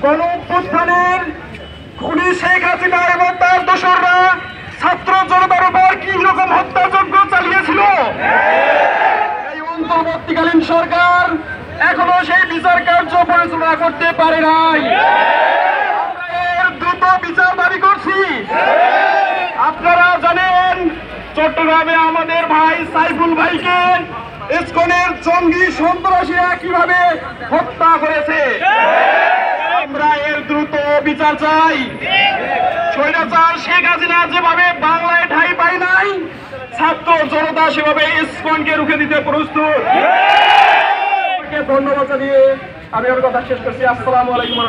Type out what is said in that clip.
গণঅভ্যুত্থানের খুনি শেখ হাসিনা এবং তার দোসররা ছাত্র জনতার উপর কি রকম হত্যাযজ্ঞ চালিয়েছিল, এই অন্তর্বর্তীকালীন সরকার এখনো সেই বিচার কার্য পরিচালনা করতে পারে নাই। আমরা এর দ্রুত বিচার দাবি করছি। আপনারা জানেন চট্টগ্রামে আমাদের ভাই সাইফুল ভাইকে ইসকনের জঙ্গি সন্ত্রাসীরা কিভাবে হত্যা করেছে। আমরা এর দ্রুত বিচার চাই। স্বৈরাচার শেখ হাসিনা যেভাবে বাংলায় ঠাঁই পায় নাই, ছাত্র জনতা সেভাবে ইসকনকে রুখে দিতে প্রস্তুত। ধন্যবাদ জানিয়ে আমি আমার কথা শেষ করছি। আসসালামু আলাইকুম।